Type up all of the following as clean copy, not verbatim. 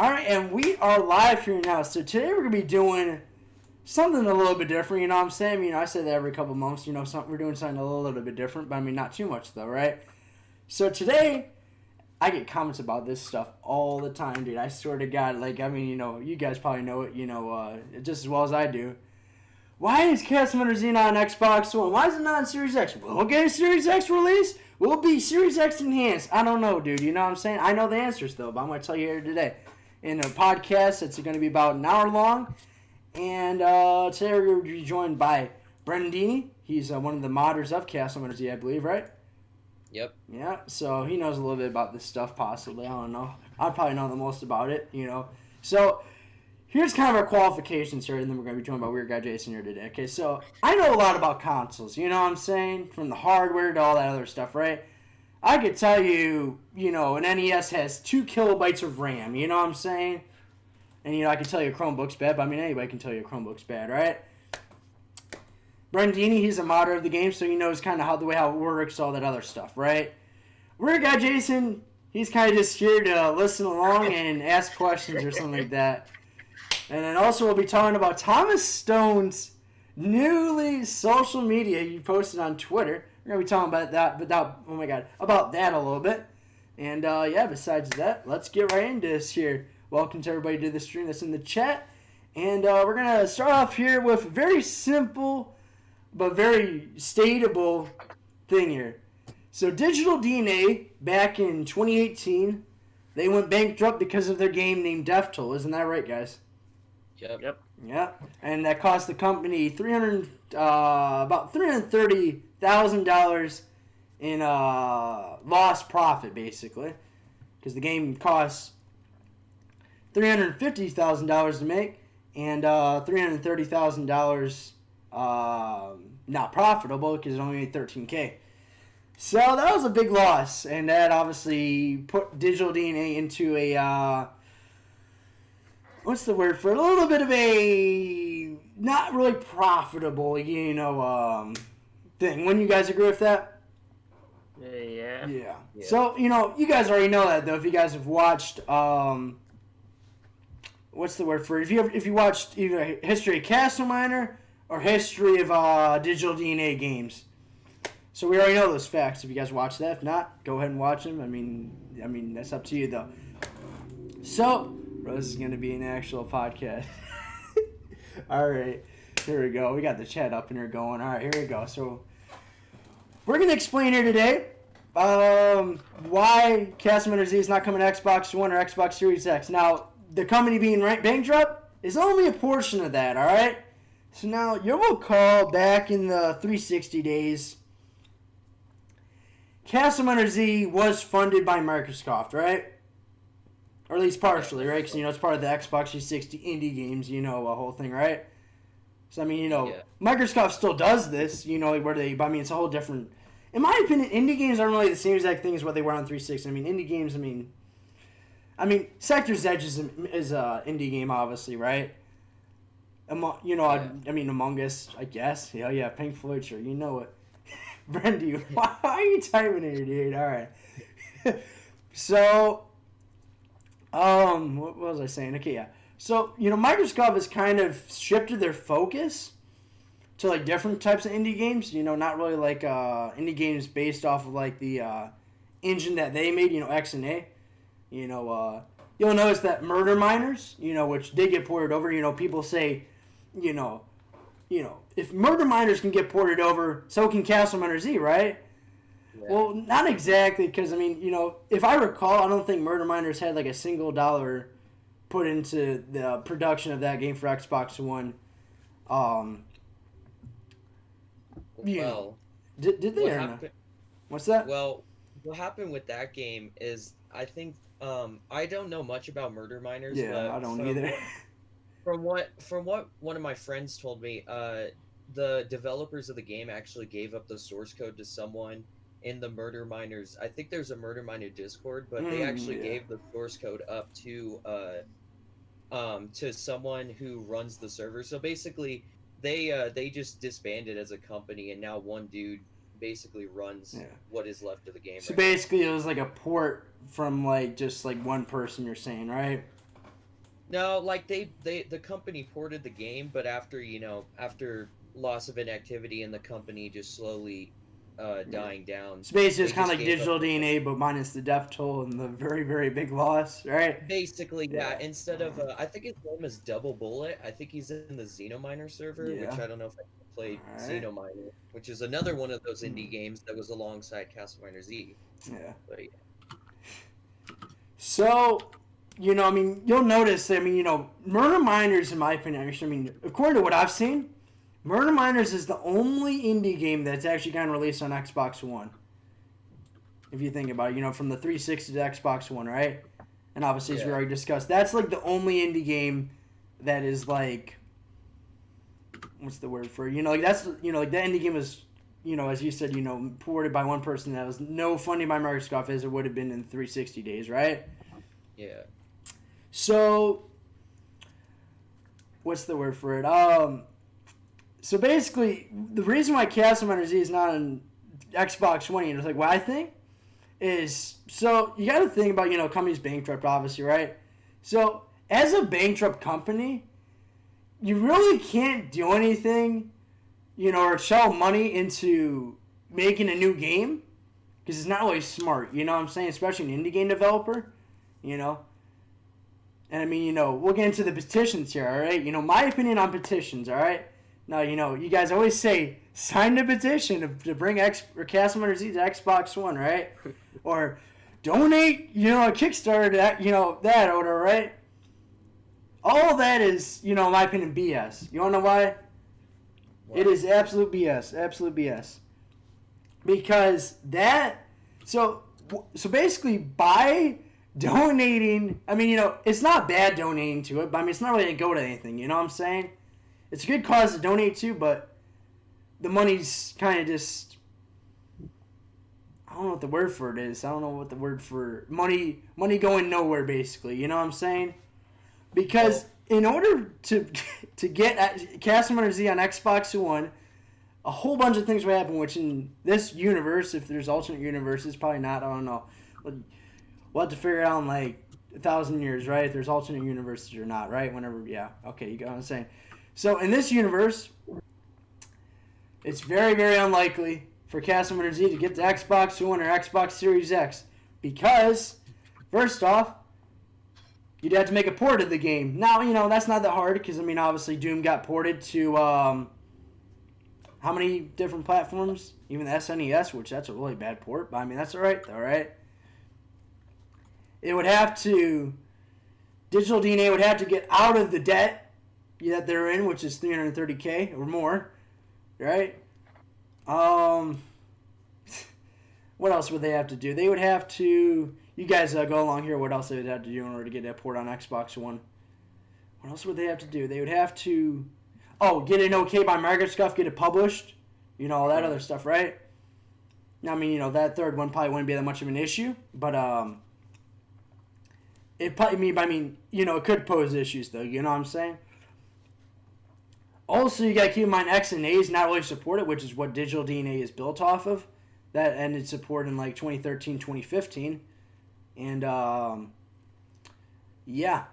Alright, and we are live here now. So today we're going to be doing something a little bit different, you know what I'm saying? You know, I say that every couple months, you know, we're doing something a little bit different, but I mean, not too much though, right? So today, I get comments about this stuff all the time, dude. I swear to God, like, I mean, you know, you guys probably know it, you know, just as well as I do. Why is Castleminer Z not on Xbox One? Why is it not on Series X? We'll get a Series X release? We'll be Series X enhanced. I don't know, dude. You know what I'm saying? I know the answers, though, but I'm going to tell you here today. In a podcast, it's going to be about an hour long. And today we're going to be joined by Brendan Dini. He's one of the modders of Castleminer Z, I believe, right? Yep. Yeah, so he knows a little bit about this stuff, possibly. I don't know. I probably know the most about it, you know. So, here's kind of our qualifications here, and then we're going to be joined by Weird Guy Jason here today. Okay, so I know a lot about consoles, you know what I'm saying? From the hardware to all that other stuff, right? I could tell you, you know, an NES has 2 kilobytes of RAM, you know what I'm saying? And, you know, I can tell you a Chromebook's bad, but I mean, anybody can tell you a Chromebook's bad, right? Brandini, he's a modder of the game, so he knows kind of how it works, all that other stuff, right? Weird Guy Jason, he's kind of just here to listen along and ask questions or something like that. And then also we'll be talking about Thomas Stone's newly social media he posted on Twitter. We're going to be talking about that, about that a little bit. And, yeah, besides that, let's get right into this here. Welcome to everybody to the stream that's in the chat. And we're going to start off here with a very simple but very stateable thing here. So Digital DNA, back in 2018, they went bankrupt because of their game named Death Toll. Isn't that right, guys? Yep. Yeah, and that cost the company about $330,000 in lost profit, basically, because the game costs $350,000 to make and $330,000 not profitable because it only made $13K. So that was a big loss, and that obviously put Digital DNA into a what's the word for it? A little bit of a not really profitable, you know, thing. Wouldn't you guys agree with that? Yeah. So, you know, you guys already know that, though, if you guys have watched, what's the word for it? If you watched either History of Castleminer or History of Digital DNA games. So we already know those facts if you guys watch that. If not, go ahead and watch them. I mean that's up to you, though. So, bro, this is going to be an actual podcast. All right. Here we go. We got the chat up in here going. All right, here we go. So, we're going to explain here today why Castleminer Z is not coming to Xbox One or Xbox Series X. Now, the company being bankrupt is only a portion of that, all right? So now, you'll recall back in the 360 days, Castleminer Z was funded by Microsoft, right? Or at least partially, right? Because, you know, it's part of the Xbox 360 indie games, you know, a whole thing, right? So, I mean, you know, Microsoft still does this, you know, I mean, it's a whole different... In my opinion, indie games aren't really the same exact thing as what they were on 360. I mean, indie games, I mean, Sector's Edge is an indie game, obviously, right? You know, I mean, Among Us, I guess. Yeah, Pink Floyd, sure, you know it. Brandy, why are you typing here, dude? All right. So... what was I saying? Okay, yeah. So, you know, Microsoft has kind of shifted their focus to, like, different types of indie games. You know, not really, like, indie games based off of, like, the engine that they made, you know, X and A. You know, you'll notice that Murder Miners, you know, which did get ported over, you know, people say, you know, if Murder Miners can get ported over, so can Castleminer Z, right? Yeah. Well, not exactly, because, I mean, you know, if I recall, I don't think Murder Miners had, like, a single dollar put into the production of that game for Xbox One. Did they or not? What's that? Well, what happened with that game is, I think, I don't know much about Murder Miners. Yeah, I don't either. From what one of my friends told me, the developers of the game actually gave up the source code to someone in the Murder Miners. I think there's a Murder Miner Discord, but they actually gave the source code up to someone who runs the server. So basically, they just disbanded as a company, and now one dude basically runs what is left of the game. So basically, it was like a port from like just like one person. You're saying, right? No, like the company ported the game, but after loss of inactivity and the company just slowly Yeah. dying down, Space is they kind of just like gave up digital the game. DNA, but minus the death toll and the very, very big loss, right? Basically, yeah. Yeah. Instead of, I think his name is Double Bullet. I think he's in the Xenominer server, which Yeah. I don't know if I played All right. Xenominer, which is another one of those Hmm. indie games that was alongside Castleminer Z. Yeah. But yeah, So, I mean, you'll notice, I mean, Murder Miners, in my opinion, actually, I mean, according to what I've seen, Murder Miners is the only indie game that's actually gotten released on Xbox One. If you think about it, from the 360 to Xbox One, right? And obviously, as we yeah, already discussed, that's like the only indie game that is like, what's the word for it? Like that's, like the indie game was, as you said, ported by one person that was no funding by Microsoft as it would have been in 360 days, right? yeah. So, what's the word for it? So basically, the reason why Castleminer Z is not on Xbox One, it's like what I think is, so you got to think about, companies bankrupt, obviously, right? So, as a bankrupt company, you really can't do anything, or shell money into making a new game because it's not really smart, you know what I'm saying? Especially an indie game developer, you know? And I mean, we'll get into the petitions here, all right? My opinion on petitions, all right? Now, you guys always say, sign the petition to bring Castleminer Z to Xbox One, right? Or donate, a Kickstarter to that order, right? All that is, in my opinion, BS. You want to know why? It is absolute BS. Absolute BS. Because so basically, by donating, I mean, it's not bad donating to it, but I mean, it's not really going to go to anything, you know what I'm saying? It's a good cause to donate to, but the money's kind of just, I don't know what the word for it is. I don't know what the word for money going nowhere, basically, you know what I'm saying? Because in order to get Castleminer Z on Xbox One, a whole bunch of things will happen, which in this universe, if there's alternate universes, probably not, I don't know. We'll have to figure it out in like 1,000 years, right? If there's alternate universes or not, right? Whenever, yeah. Okay, you get what I'm saying. So in this universe, it's very, very unlikely for Castleminer Z to get to Xbox One or Xbox Series X. Because, first off, you'd have to make a port of the game. Now, that's not that hard because, I mean, obviously Doom got ported to how many different platforms? Even the SNES, which that's a really bad port, but I mean, that's alright, though, right? It would have to, Digital DNA would have to get out of the debt that they're in, which is $330K or more, right? What else would they have to do? They would have to, you guys go along here, what else they would have to do in order to get that port on Xbox One? What else would they have to do? They would have to, get an okay by Microsoft, get it published, all that other stuff, right? Now, I mean, that third one probably wouldn't be that much of an issue, but, it could pose issues, though, you know what I'm saying? Also, you got to keep in mind X and A is not really supported, which is what Digital DNA is built off of. That ended support in like 2013, 2015. And, yeah.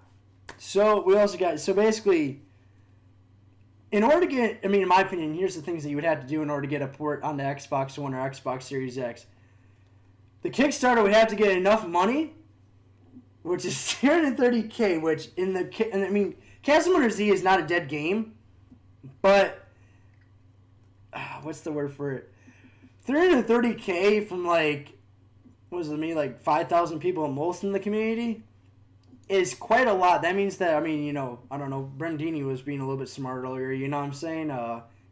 So, we also got, so basically, in order to get, I mean, in my opinion, here's the things that you would have to do in order to get a port onto Xbox One or Xbox Series X. The Kickstarter would have to get enough money, which is $330K, which I mean, Castleminer Z is not a dead game, but, what's the word for it? $330K from like, what does it mean, like 5,000 people at most in the community is quite a lot. That means that, I mean, I don't know, Brendini was being a little bit smart earlier, you know what I'm saying?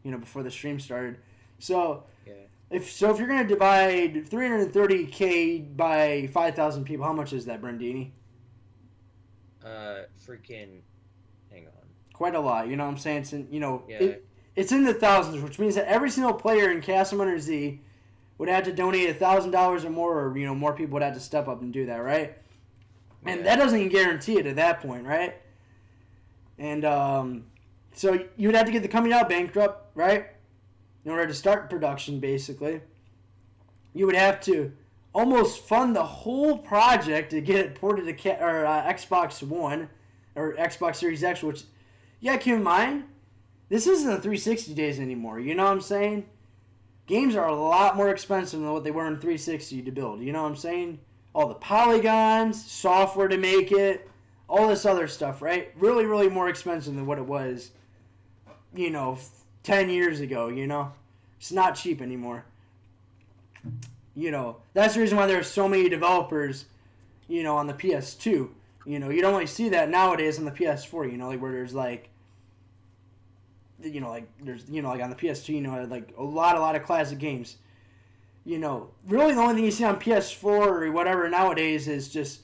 Before the stream started. So, Yeah. If you're going to divide 330K by 5,000 people, how much is that, Brendini? Freaking, hang on. Quite a lot, you know what I'm saying? It's in, Yeah. it's in the thousands, which means that every single player in Castleminer Z would have to donate $1,000 or more, or, more people would have to step up and do that, right? And that doesn't even guarantee it at that point, right? And so you would have to get the company out bankrupt, right? In order to start production, basically. You would have to almost fund the whole project to get it ported to Xbox One. or Xbox Series X, which, yeah, keep in mind, this isn't the 360 days anymore. You know what I'm saying? Games are a lot more expensive than what they were in 360 to build. You know what I'm saying? All the polygons, software to make it, all this other stuff, right? Really, really more expensive than what it was, 10 years ago, It's not cheap anymore. That's the reason why there are so many developers, on the PS2. You don't really see that nowadays on the PS4, where there's like on the PS2, like a lot of classic games. Really the only thing you see on PS4 or whatever nowadays is just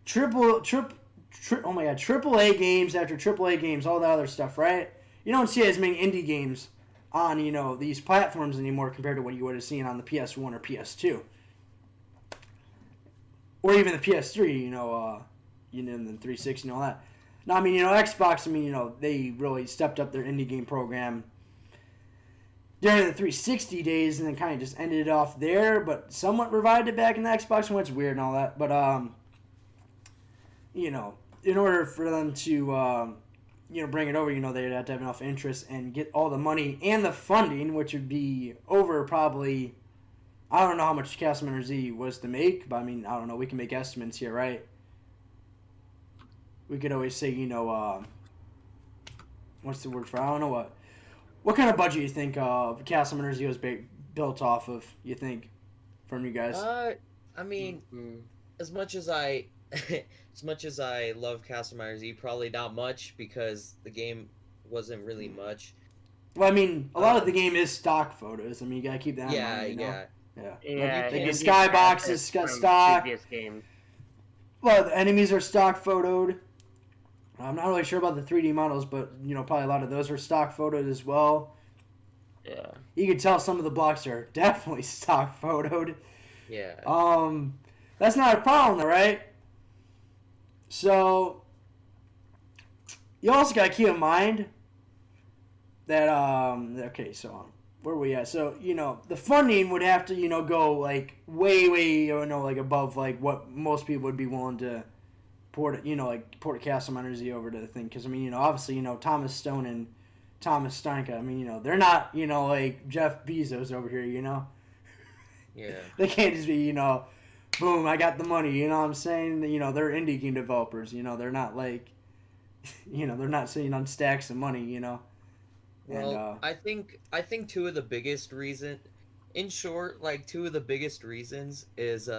triple A games after triple A games, all the other stuff, right? You don't see as many indie games on, these platforms anymore compared to what you would have seen on the PS1 or PS2. Or even the PS3, and the 360 and all that. Now, Xbox, they really stepped up their indie game program during the 360 days and then kind of just ended it off there, but somewhat revived it back in the Xbox One. It's weird and all that. But, in order for them to, bring it over, they'd have to have enough interest and get all the money and the funding, which would be over probably, I don't know how much Castleminer Z was to make, but I don't know. We can make estimates here, right? We could always say, what's the word for? I don't know what kind of budget you think Castleminer Z was built off of. You think from you guys? As much as I, love Castleminer Z, probably not much because the game wasn't really much. Well, a lot of the game is stock photos. You gotta keep that in mind. Yeah. Like the skybox is stock. Game. Well, the enemies are stock photoed. I'm not really sure about the 3D models, but probably a lot of those are stock photoed as well. Yeah. You can tell some of the blocks are definitely stock photoed. Yeah. That's not a problem though, right? So you also gotta keep in mind that where are we at? So, the funding would have to, go like way, like above like what most people would be willing to port Castleminer Z over to the thing. Because, obviously, Thomas Stone and Thomas Steinka, they're not, like Jeff Bezos over here, Yeah. They can't just be, boom, I got the money, you know what I'm saying? They're indie game developers, they're not like, they're not sitting on stacks of money, Well, I think two of the biggest reasons is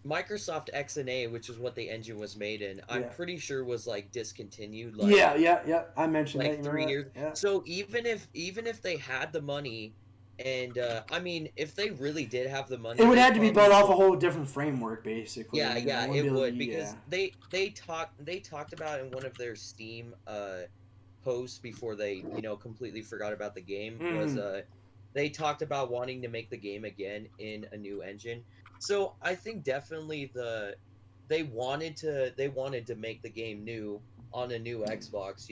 Microsoft XNA, which is what the engine was made in. I'm pretty sure was like discontinued. Like, yeah. I mentioned like that 3 years. Yeah. So even if they had the money, and if they really did have the money, it would have to be built off a whole different framework, basically. Yeah, it would because they talked about in one of their Steam posts before they completely forgot about the game was they talked about wanting to make the game again in a new engine. So I think definitely they wanted to make the game new on a new Xbox,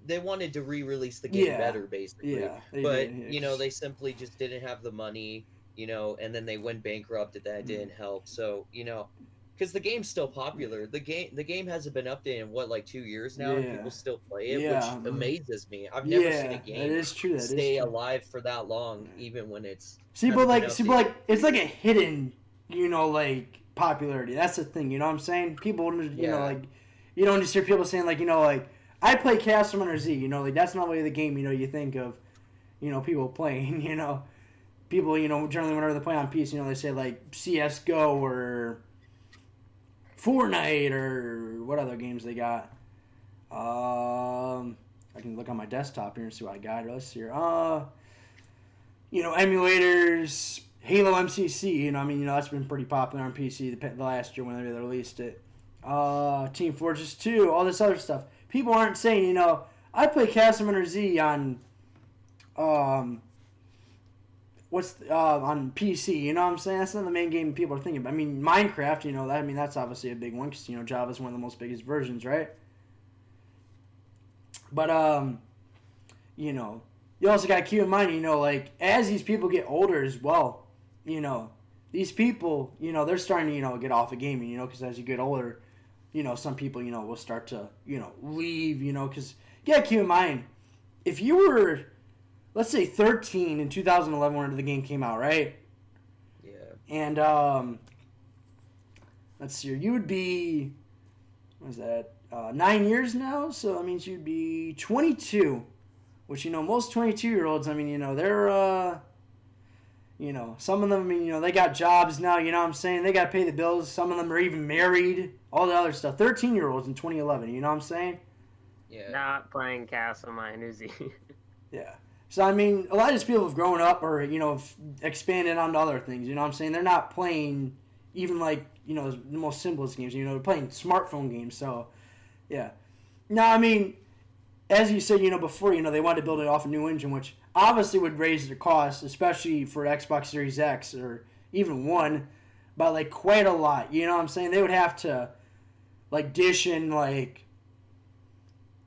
they wanted to re-release the game better, basically. Yeah, they simply just didn't have the money, and then they went bankrupt. That didn't help. So, because the game's still popular. The game hasn't been updated in like 2 years now, and people still play it, which amazes me. I've never seen a game stay alive for that long, even when it's it's like a hidden, like popularity. That's the thing, you know what I'm saying? People, like you don't just hear people saying like, I play Castleminer Z, like that's not really the game, you think of, people playing, people, generally whenever they play on PC, they say like CS:GO or Fortnite or what other games they got. I can look on my desktop here and see what I got. Let's see here. Emulators, Halo MCC, that's been pretty popular on PC the last year when they released it. Team Fortress 2, all this other stuff. People aren't saying, I play Castleminer Z on, on PC, you know what I'm saying? That's not the main game people are thinking about. Minecraft, that's obviously a big one because, Java's one of the most biggest versions, right? But, you also got to keep in mind, like, as these people get older as well, these people, they're starting to, get off of gaming, because as you get older, some people, will start to, leave, because you gotta keep in mind, if you were, let's say 13 in 2011 when the game came out, right? Yeah. And, let's see, you would be, what is that, 9 years now? So that means you'd be 22, which, most 22-year-olds, they're, some of them, they got jobs now, you know what I'm saying? They got to pay the bills. Some of them are even married, all the other stuff. 13-year-olds in 2011, you know what I'm saying? Yeah. Not playing Castleminer Z. Yeah. So, a lot of these people have grown up or, have expanded onto other things, you know what I'm saying? They're not playing even, like, the most simplest games, they're playing smartphone games, so, yeah. Now, as you said, before, they wanted to build it off a new engine, which obviously would raise the cost, especially for Xbox Series X or even One, by, like, quite a lot. You know what I'm saying? They would have to, like, dish in, like,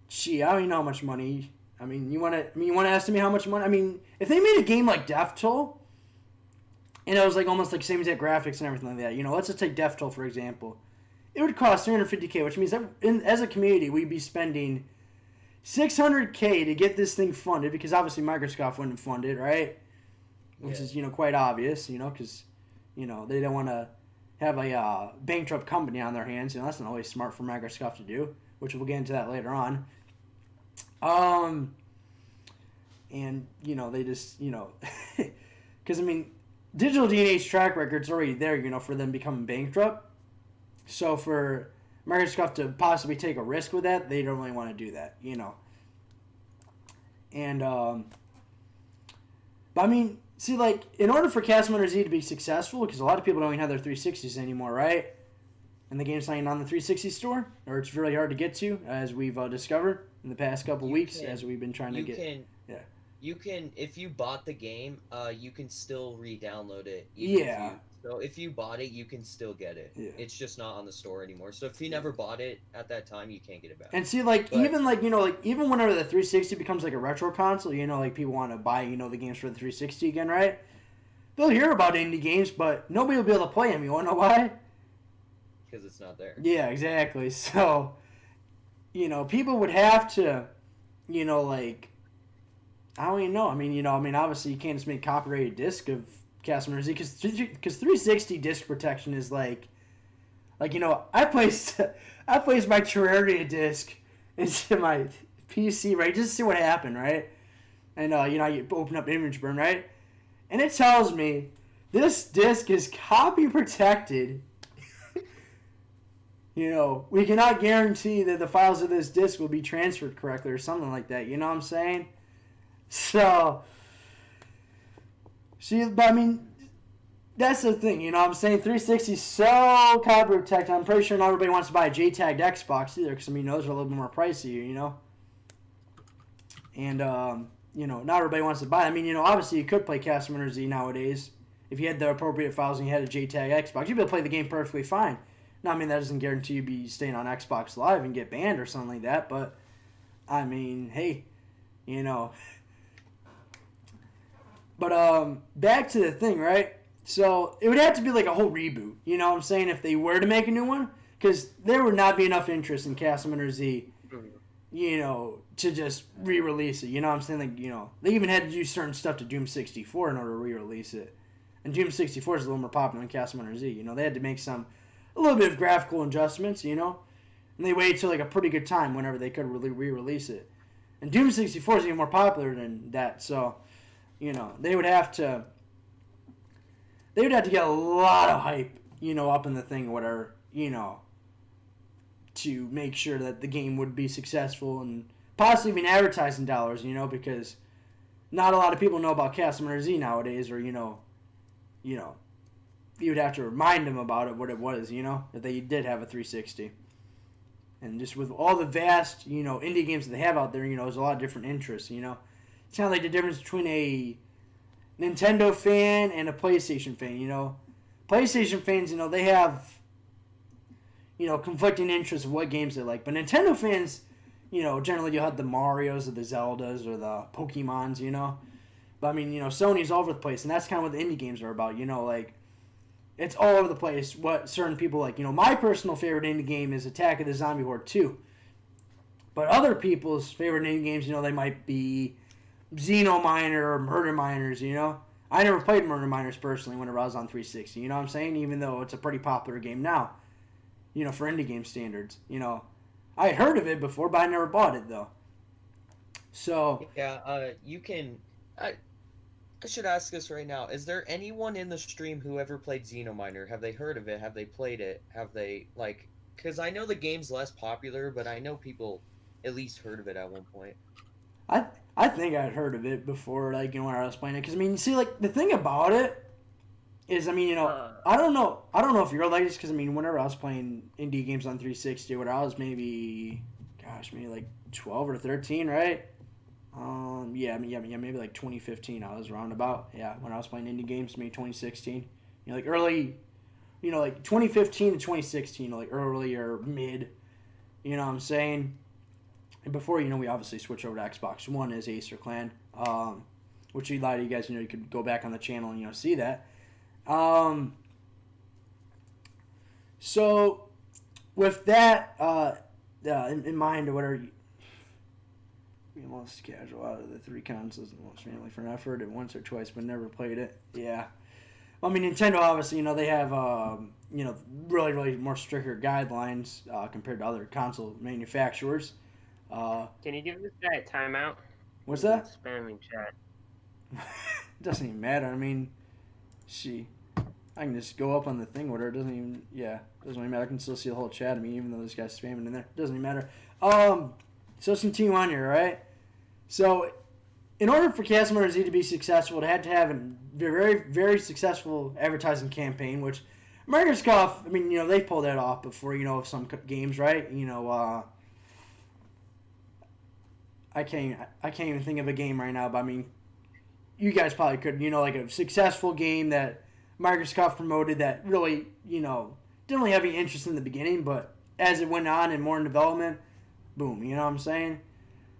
gee, I don't even know how much money. You want to estimate how much money? If they made a game like Death Toll, and it was, like, almost, like, same exact graphics and everything like that, let's just take Death Toll, for example. It would cost $350K, which means that as a community, we'd be spending $600K to get this thing funded, because obviously Microsoft wouldn't fund it, right? Which is, quite obvious, because, they don't want to have a bankrupt company on their hands. That's not always smart for Microsoft to do, which we'll get into that later on. And, they just, because, Digital DNA's track record's already there, for them becoming bankrupt. So for Microsoft to possibly take a risk with that, they don't really want to do that, And, but see, like, in order for Castleminer Z to be successful, because a lot of people don't even have their 360s anymore, right? And the game's not even on the 360 store, or it's really hard to get to, as we've discovered in the past couple weeks, as we've been trying to get. You can, if you bought the game, you can still re-download it. So if you bought it, you can still get it. Yeah. It's just not on the store anymore. So if you never bought it at that time, you can't get it back. And see, even whenever the 360 becomes like a retro console, like people want to buy, the games for the 360 again, right? They'll hear about indie games, but nobody will be able to play them. You want to know why? Because it's not there. Yeah, exactly. So, people would have to, I don't even know. Obviously you can't just make copyrighted disc of Castleminer Z, because 360 disc protection is like I placed my Terraria disc into my PC, right, just to see what happened, right? And you open up image burn, right, and it tells me this disc is copy protected. We cannot guarantee that the files of this disc will be transferred correctly or something like that. You know what I'm saying? So, see, but that's the thing, you know what I'm saying? 360 is so copy protected. I'm pretty sure not everybody wants to buy a JTAG'd Xbox either, because, those are a little bit more pricey, And, not everybody wants to buy it. Obviously you could play Castleminer Z nowadays. If you had the appropriate files and you had a JTAG Xbox, you'd be able to play the game perfectly fine. Now, that doesn't guarantee you be staying on Xbox Live and get banned or something like that, but, hey, But, back to the thing, right? So, it would have to be like a whole reboot, you know what I'm saying, if they were to make a new one? Because there would not be enough interest in Castleminer Z, to just re-release it, you know what I'm saying? Like, they even had to do certain stuff to Doom 64 in order to re-release it. And Doom 64 is a little more popular than Castleminer Z, they had to make a little bit of graphical adjustments, And they waited till, like, a pretty good time whenever they could really re-release it. And Doom 64 is even more popular than that, so... they would have to get a lot of hype, up in the thing or whatever, to make sure that the game would be successful and possibly even advertising dollars, because not a lot of people know about Castleminer Z nowadays, or, you would have to remind them about it, what it was, that they did have a 360. And just with all the vast, indie games that they have out there, there's a lot of different interests, It's kind of like the difference between a Nintendo fan and a PlayStation fan, PlayStation fans, they have, conflicting interests of what games they like. But Nintendo fans, generally you'll have the Marios or the Zeldas or the Pokemons, But, Sony's all over the place. And that's kind of what the indie games are about, like, it's all over the place what certain people like. My personal favorite indie game is Attack of the Zombie Horde 2. But other people's favorite indie games, they might be Xenominer or Murder Miners, I never played Murder Miners personally whenever I was on 360, you know what I'm saying? Even though it's a pretty popular game now, for indie game standards, I had heard of it before, but I never bought it, though. So... Yeah, you can... I should ask this right now. Is there anyone in the stream who ever played Xenominer? Have they heard of it? Have they played it? Have they, Because I know the game's less popular, but I know people at least heard of it at one point. I think I'd heard of it before, when I was playing it. Because, the thing about it is, I don't know if you're like this, because, whenever I was playing indie games on 360, when I was maybe 12 or 13, right? Maybe 2015 I was around about. Yeah, when I was playing indie games, maybe 2016. Early, 2015 to 2016, early or mid, you know what I'm saying? And before, we obviously switched over to Xbox One as Acer Clan, which a lot of you guys, you could go back on the channel and, see that. So, with that in mind, or whatever, the most casual out of the three consoles, the most family friendly. I've heard it once or twice, but never played it. Yeah. Nintendo, obviously, they have, really, really more stricter guidelines compared to other console manufacturers. Can you give this guy a timeout? What's that? He's spamming chat. It doesn't even matter. I can just go up on the thing with her. It doesn't even matter. I can still see the whole chat of me, even though this guy's spamming in there. It doesn't even matter. So let's continue on here, right? So, in order for Castleminer Z to be successful, it had to have a very, very successful advertising campaign, which Microsoft, they pulled that off before, of some games, right? I can't even think of a game right now, but you guys probably could, a successful game that Microsoft promoted that really, didn't really have any interest in the beginning, but as it went on and more in development, boom, you know what I'm saying?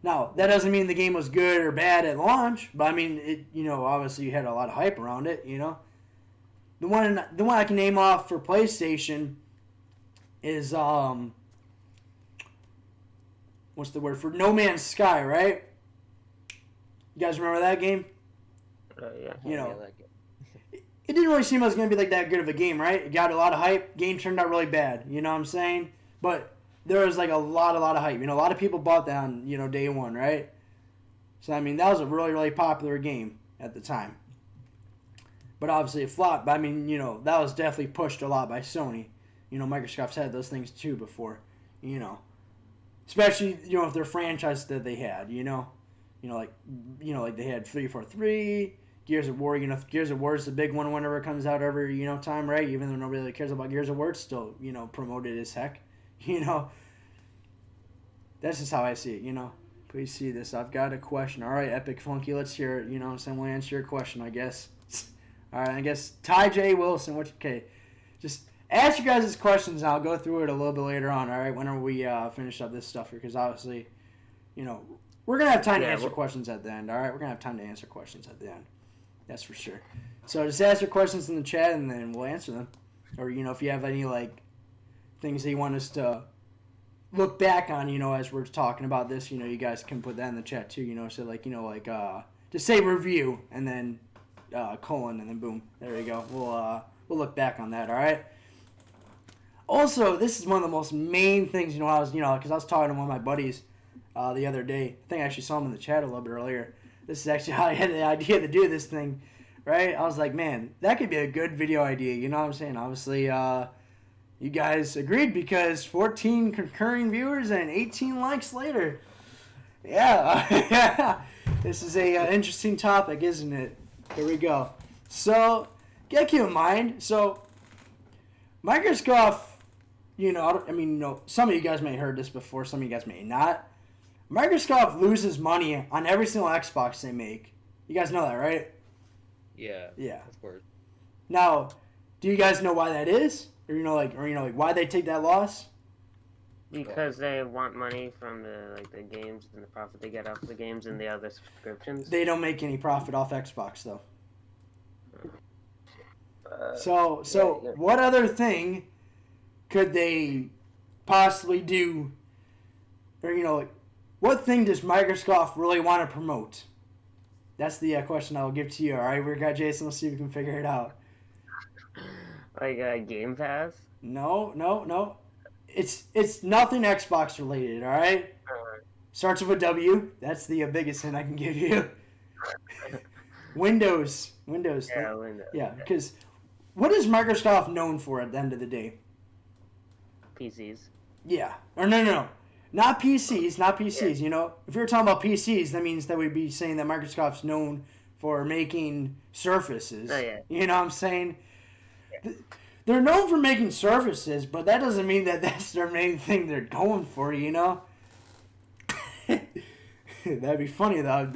Now, that doesn't mean the game was good or bad at launch, but it, obviously you had a lot of hype around it, The one I can name off for PlayStation is, what's the word for No Man's Sky, right? You guys remember that game? Yeah. It didn't really seem like it was going to be that good of a game, right? It got a lot of hype. Game turned out really bad. You know what I'm saying? But there was a lot of hype. A lot of people bought that on, day one, right? So, that was a really, really popular game at the time. But obviously it flopped. But, that was definitely pushed a lot by Sony. Microsoft's had those things too before, Especially, if they're franchises that they had, they had 343, Gears of War, Gears of War is the big one whenever it comes out every, time, right? Even though nobody really cares about Gears of War, it's still, promoted as heck, That's just how I see it, Please see this. I've got a question. All right, Epic Funky, let's hear it, So we'll answer your question, I guess. All right, I guess Ty J. Wilson, okay. Just ask you guys' questions, and I'll go through it a little bit later on, all right, whenever we finish up this stuff here, because obviously, we're going to have time to answer questions at the end, all right? We're going to have time to answer questions at the end. That's for sure. So just ask your questions in the chat, and then we'll answer them. Or, if you have any, things that you want us to look back on, as we're talking about this, you guys can put that in the chat, too, so, just say review, and then colon, and then boom. There you go. We'll look back on that, all right? Also, this is one of the most main things, I was, because I was talking to one of my buddies the other day. I think I actually saw him in the chat a little bit earlier. This is actually how I had the idea to do this thing, right? I was like, man, that could be a good video idea, you know what I'm saying? Obviously, you guys agreed because 14 concurring viewers and 18 likes later. Yeah, this is a interesting topic, isn't it? Here we go. So, gotta keep in mind, Microsoft, some of you guys may have heard this before, some of you guys may not. Microsoft loses money on every single Xbox they make. You guys know that, right? Yeah. Yeah. Of course. Now, do you guys know why that is? Or why they take that loss? Because they want money from the games and the profit they get off the games and the other subscriptions. They don't make any profit off Xbox though. What other thing could they possibly do? Or, what thing does Microsoft really want to promote? That's the question I'll give to you. All right, we got Jason. Let's see if we can figure it out. Like Game Pass? No. It's nothing Xbox related. All right. Starts with a W. That's the biggest hint I can give you. Windows. Yeah, Windows. Yeah, because what is Microsoft known for at the end of the day? PCs. Yeah. Or no. Not PCs. Yeah. If you're talking about PCs, that means that we'd be saying that Microsoft's known for making Surfaces. Oh, yeah. You know what I'm saying? Yeah. They're known for making Surfaces, but that doesn't mean that that's their main thing they're going for, That'd be funny, though.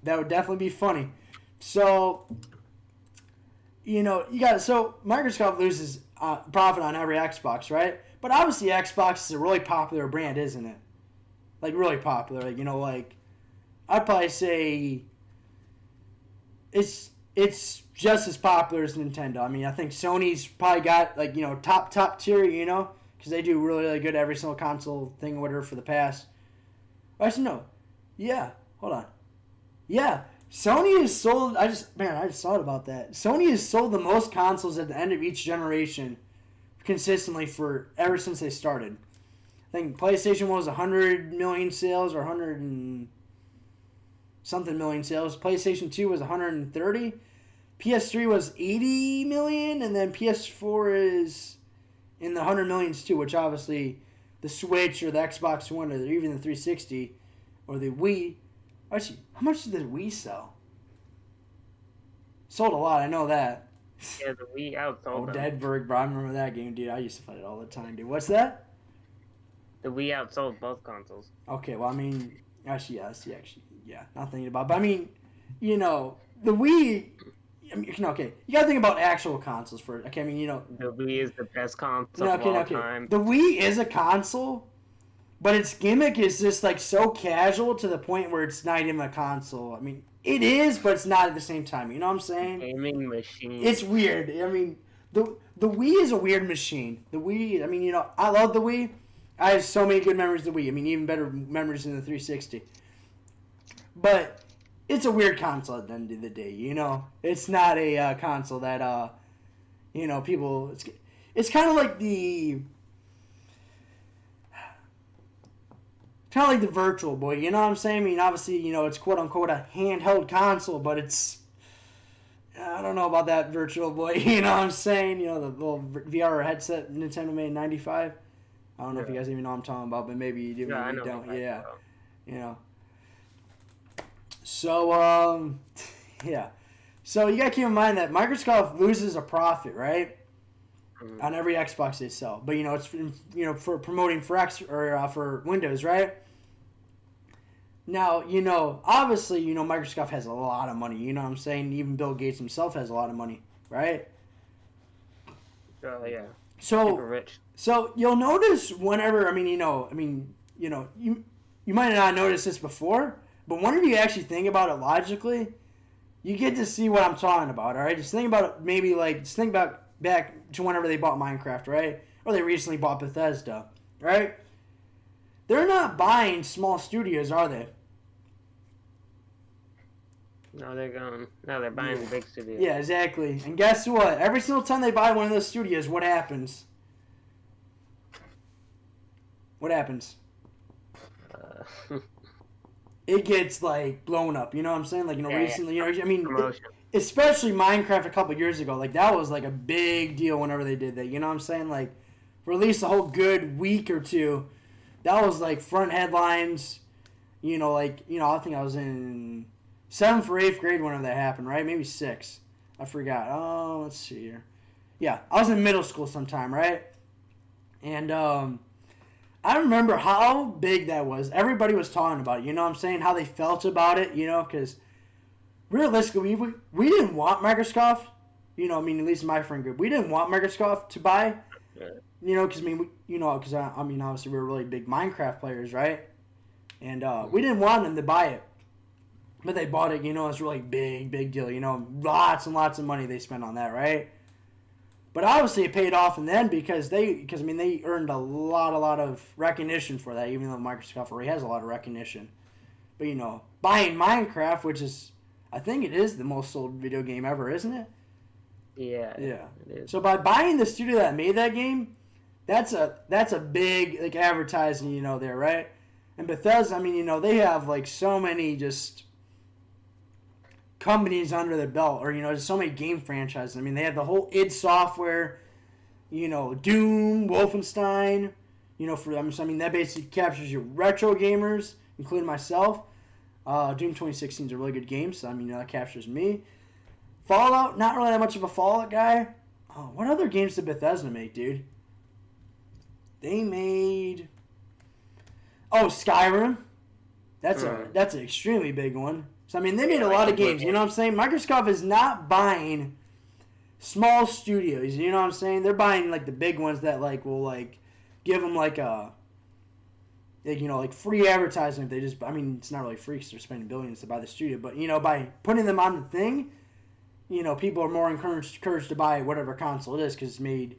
That would definitely be funny. So, Microsoft loses profit on every Xbox, right? But obviously Xbox is a really popular brand, isn't it? Like, really popular. I'd probably say it's just as popular as Nintendo. I mean, I think Sony's probably got, top tier, because they do really, really good every single console thing, whatever, for the past. Actually, no. Yeah. Hold on. Yeah. Sony has sold... I just thought about that. Sony has sold the most consoles at the end of each generation consistently for ever since they started. I think PlayStation was 100 million sales or 100 and something million sales. PlayStation 2 was 130. PS3 was 80 million, and then PS4 is in the 100 millions too, which obviously the Switch or the Xbox One or even the 360 or the Wii. Actually, how much did the Wii sell? Sold a lot, I know that. Yeah, the Wii outsold them. Deadberg, bro. I remember that game, dude. I used to play it all the time, dude. What's that? The Wii outsold both consoles. Okay, well, I mean, actually, yeah, not thinking about it. But I mean, the Wii... okay, you gotta think about actual consoles first. Okay, I mean, The Wii is the best console of all time. The Wii is a console, but its gimmick is just, so casual to the point where it's not even a console. I mean, it is, but it's not at the same time. You know what I'm saying? Gaming machine. It's weird. I mean, the Wii is a weird machine. The Wii, I mean, I love the Wii. I have so many good memories of the Wii. I mean, even better memories than the 360. But it's a weird console at the end of the day, It's not a console that, people... It's kind of like the... Kind of like the Virtual Boy, you know what I'm saying? I mean, obviously, it's quote-unquote a handheld console, but it's... I don't know about that Virtual Boy, you know what I'm saying? The little VR headset Nintendo made in 95. I don't know if you guys even know what I'm talking about, but maybe you do, maybe you don't. Yeah. So, yeah. So, you got to keep in mind that Microsoft loses a profit, right? Mm-hmm. On every Xbox they sell. But, it's, for promoting for for Windows, right? Now, obviously, Microsoft has a lot of money. You know what I'm saying? Even Bill Gates himself has a lot of money, right? Oh, yeah. So, super rich. So, you'll notice whenever, you might not notice this before, but whenever you actually think about it logically, you get to see what I'm talking about, all right? Just think about it, just think about back to whenever they bought Minecraft, right? Or they recently bought Bethesda, right? They're not buying small studios, are they? No, they're buying big studios. Yeah, exactly. And guess what? Every single time they buy one of those studios, what happens? What happens? It gets, blown up. You know what I'm saying? Recently, especially Minecraft a couple years ago. That was, a big deal whenever they did that. You know what I'm saying? For at least a whole good week or two. That was, front headlines. I think I was in 7th or 8th grade whenever that happened, right? Maybe 6th. I forgot. Oh, let's see here. Yeah, I was in middle school sometime, right? And, I remember how big that was. Everybody was talking about it, you know what I'm saying? How they felt about it, because realistically, we didn't want Microsoft, at least in my friend group, we didn't want Microsoft to buy, because, obviously we were really big Minecraft players, right? And we didn't want them to buy it. But they bought it, it's a really big deal, lots and lots of money they spent on that, right? But obviously it paid off in the end because they earned a lot of recognition for that, even though Microsoft already has a lot of recognition. But buying Minecraft, which is, I think it is the most sold video game ever, isn't it? Yeah. Yeah. It is. So by buying the studio that made that game, that's a big like advertising, there, right? And Bethesda, they have like so many just companies under their belt, or just so many game franchises. They have the whole id Software, Doom, Wolfenstein, that basically captures your retro gamers, including myself. Doom 2016 is a really good game, so that captures me. Fallout, not really that much of a Fallout guy. Oh, what other games did Bethesda make, dude? They made Skyrim. That's an extremely big one. So they made a lot of games. You know what I'm saying? Microsoft is not buying small studios. You know what I'm saying? They're buying like the big ones that like will like give them like a like free advertising. If they just, it's not really free because they're spending billions to buy the studio. But by putting them on the thing, people are more encouraged to buy whatever console it is because it's made,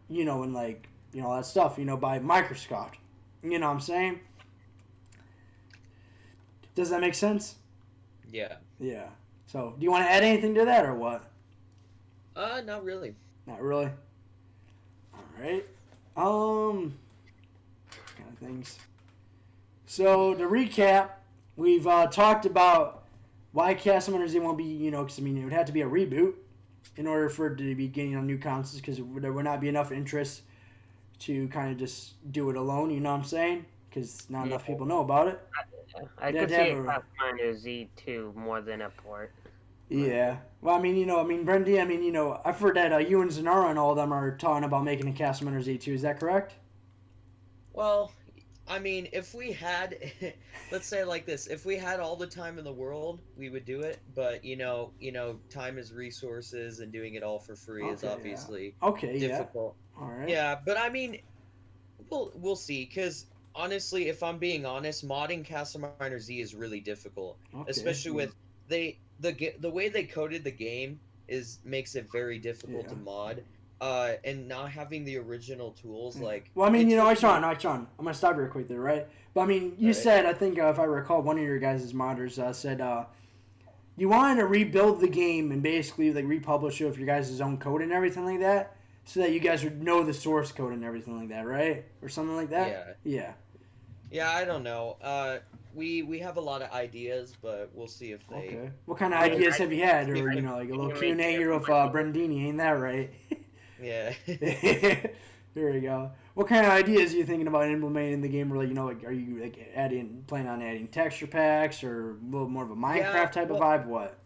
and like all that stuff, by Microsoft. You know what I'm saying? Does that make sense? Yeah. Yeah. So, do you want to add anything to that or what? Not really. Not really. All right. Kind of things. So, to recap, we've talked about why Castleminer Z won't be, because it would have to be a reboot in order for it to be getting on new consoles, because there would not be enough interest to kind of just do it alone. You know what I'm saying? Because not enough people know about it. I could see a Castleminer Z2 more than a port. Yeah. Well, Brendy, I've heard that you and Zanara and all of them are talking about making a Castleminer Z2. Is that correct? Well, if we had, let's say it like this, if we had all the time in the world, we would do it. But, time is resources, and doing it all for free is obviously difficult. Yeah. All right. Yeah, but we'll see, because honestly, if I'm being honest, modding Castleminer Z is really difficult, especially with the way they coded the game makes it very difficult to mod, and not having the original tools like. Well, Sean, I'm gonna stop you real quick there, right? But you said, I think if I recall, one of your guys' modders said you wanted to rebuild the game and basically like republish it with your guys' own code and everything like that, so that you guys would know the source code and everything like that, right? Or something like that. Yeah. Yeah, I don't know. We have a lot of ideas, but we'll see if they. Okay. What kind of ideas have you had, or like a little Q&A here with Brendini? Ain't that right? Yeah. There we go. What kind of ideas are you thinking about implementing in the game? Or are you like planning on adding texture packs, or a little more of a Minecraft type of vibe? What?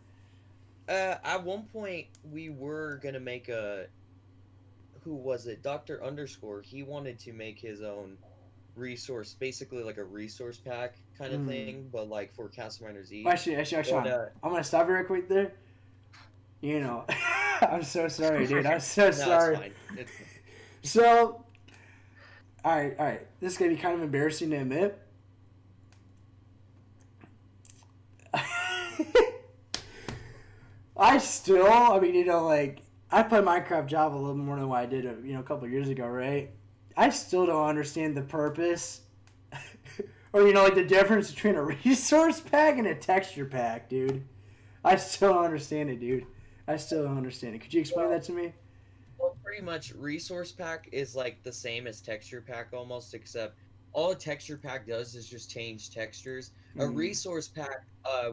At one point we were gonna make who was it? Dr. Underscore. He wanted to make his own resource, basically like a resource pack kind of thing, but like for Castleminer Z. Actually, Sean, I'm gonna stop you real quick there. I'm so sorry, dude. I'm so sorry. It's fine. It's fine. So, all right. This is gonna be kind of embarrassing to admit. I still, I play Minecraft Java a little more than what I did, a couple of years ago, right? I still don't understand the purpose, or the difference between a resource pack and a texture pack, dude. I still don't understand it, dude. I still don't understand it. Could you explain that to me? Well, pretty much, resource pack is like the same as texture pack almost, except all a texture pack does is just change textures. A resource pack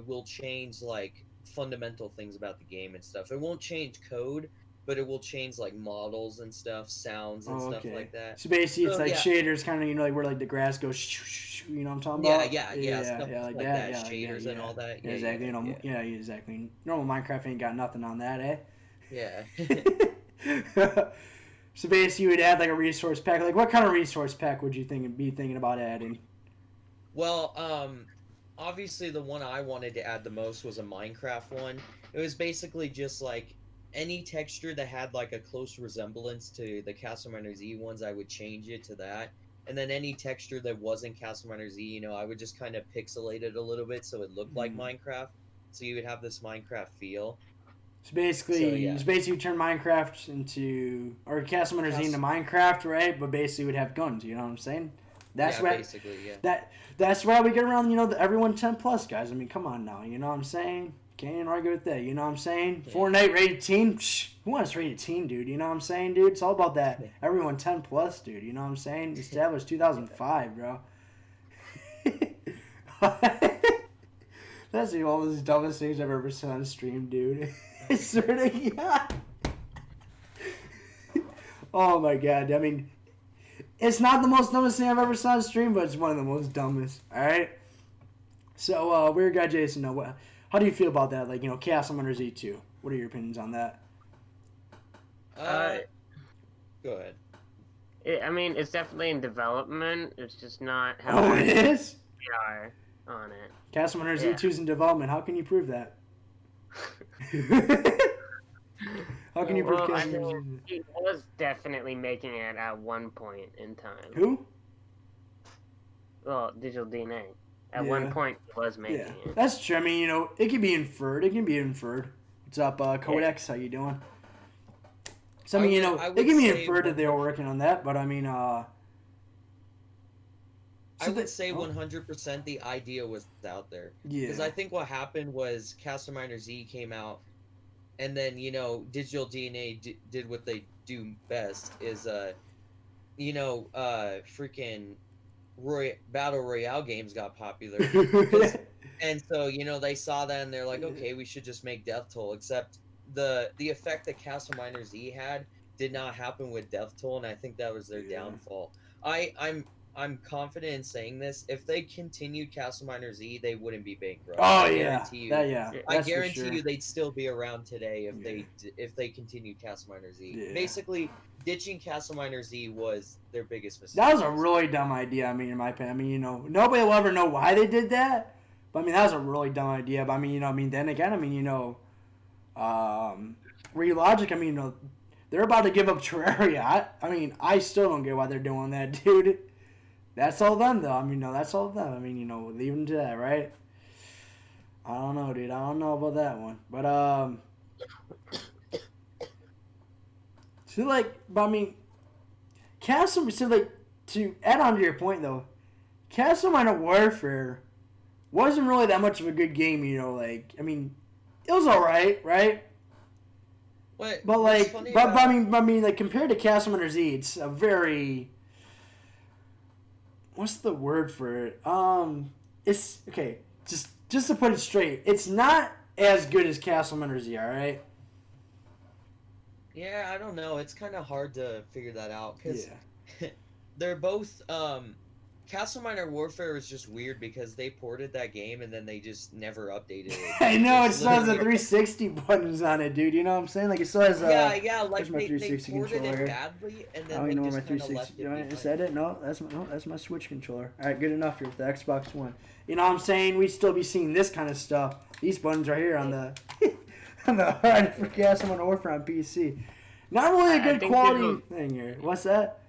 will change like fundamental things about the game and stuff. It won't change code, but it will change like models and stuff, sounds and stuff like that. So basically, it's like shaders, kind of like where like the grass goes, you know what I'm talking about? Yeah, stuff like that. Shaders and all that. Yeah, exactly. Exactly. Normal Minecraft ain't got nothing on that, eh? Yeah. So basically, you would add like a resource pack. Like, what kind of resource pack would you be thinking about adding? Well, obviously the one I wanted to add the most was a Minecraft one. It was basically just like any texture that had like a close resemblance to the Castleminer Z ones, I would change it to that. And then any texture that wasn't Castleminer Z, I would just kind of pixelate it a little bit so it looked like Minecraft. So you would have this Minecraft feel. So basically, you turn Minecraft into, or Castleminer Z into Minecraft, right? But basically, would have guns. You know what I'm saying? That's why. Basically, yeah. That's why we get around. You know, everyone 10 plus guys. I mean, come on now. You know what I'm saying? Can't even argue with that. You know what I'm saying? Yeah. Fortnite rated teen. Who wants rated teen, dude? You know what I'm saying, dude? It's all about that. Everyone 10 plus, dude. You know what I'm saying? Established 2005, bro. That's one of the dumbest things I've ever seen on stream, dude. I swear to God. Oh my God. I mean, it's not the most dumbest thing I've ever saw on stream, but it's one of the most dumbest. Alright? So, Weird Guy Jason, how do you feel about that? Like, you know, Castleminer Z2. What are your opinions on that? Go ahead. I mean, it's definitely in development. It's just not how it is? We are on it. Castleminer Z2's in development. How can you prove that? How can you prove Castleminer Z2? He was definitely making it at one point in time. Who? Well, Digital DNA. At one point, he was making it. That's true. I mean, you know, it can be inferred. What's up, Codex? How you doing? So, I mean, it can be inferred that they were working on that, but I mean, I would say 100% the idea was out there. Yeah. Because I think what happened was Castleminer Z came out, and then, you know, Digital DNA did what they do best, is, freaking Battle Royale games got popular. And so, you know, they saw that and they're like, okay, we should just make Death Toll, except the effect that Castleminer Z had did not happen with Death Toll, and I think that was their downfall. I'm confident in saying this. If they continued Castleminer Z, they wouldn't be bankrupt. I guarantee you. I guarantee you they'd still be around today if they continued Castleminer Z. Yeah. Basically, ditching Castleminer Z was their biggest mistake. That was a really dumb idea. I mean, in my opinion, I mean, you know, nobody will ever know why they did that. But I mean, that was a really dumb idea. But I mean, you know, then again, I mean, you know, Relogic, I mean, you know, they're about to give up Terraria. I mean, I still don't get why they're doing that, dude. That's all them, though. I mean, no, that's all them. I mean, you know, leave them to that, right? I don't know, dude. I don't know about that one. But, so, like, but I mean, to add on to your point, though, Castleminer Warfare wasn't really that much of a good game, you know, like, I mean, it was alright, right? But like, I mean, like compared to Castleminer Z, it's a very, what's the word for it? It's okay. Just to put it straight, it's not as good as Castleminer Z. All right. Yeah, I don't know. It's kind of hard to figure that out because they're both. Castleminer Warfare is just weird because they ported that game and then they just never updated it. I know, it still has the 360 buttons on it, dude. You know what I'm saying? Like, it still has like they ported it badly and then they just kind of left it. Is that it? No, that's my Switch controller. All right, good enough here with the Xbox One. You know what I'm saying? We still be seeing this kind of stuff. These buttons right here on the on the hard for Castleminer Warfare on PC. Not really a good quality thing here. What's that?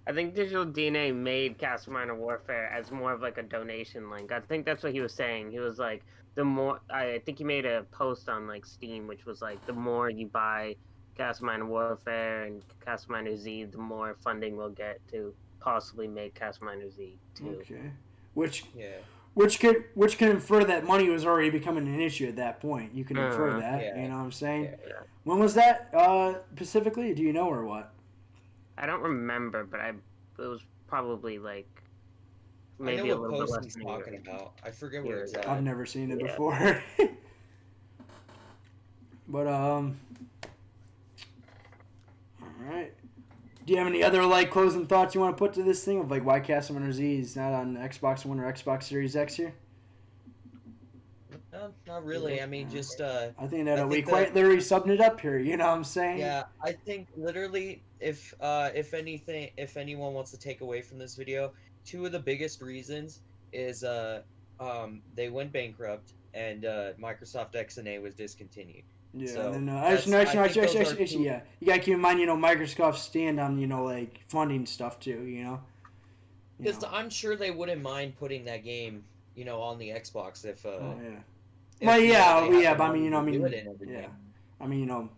I think Digital DNA made Castleminer Warfare as more of like a donation link. I think that's what he was saying. He was like, I think he made a post on like Steam, which was like, the more you buy Castleminer Warfare and Castleminer Z, the more funding we'll get to possibly make Castleminer Z too. Okay. Which can infer that money was already becoming an issue at that point. You can infer that. Yeah. You know what I'm saying? Yeah. When was that specifically? Do you know or what? I don't remember, but it was probably like maybe a little bit less than talking about. I forget where it's at. I've never seen it before. But all right. Do you have any other like closing thoughts you want to put to this thing of like why Castleminer Z is not on Xbox One or Xbox Series X here? No, not really. I mean, just I think that we quite literally subbed it up here. You know what I'm saying? Yeah, I think literally, if anyone wants to take away from this video, two of the biggest reasons is they went bankrupt and Microsoft XNA was discontinued. Yeah, so and then actually, yeah, you gotta keep in mind, you know, Microsoft's stand on, you know, like funding stuff too, you know. Because I'm sure they wouldn't mind putting that game, you know, on the Xbox if. But I mean, you know, I mean, yeah. I mean,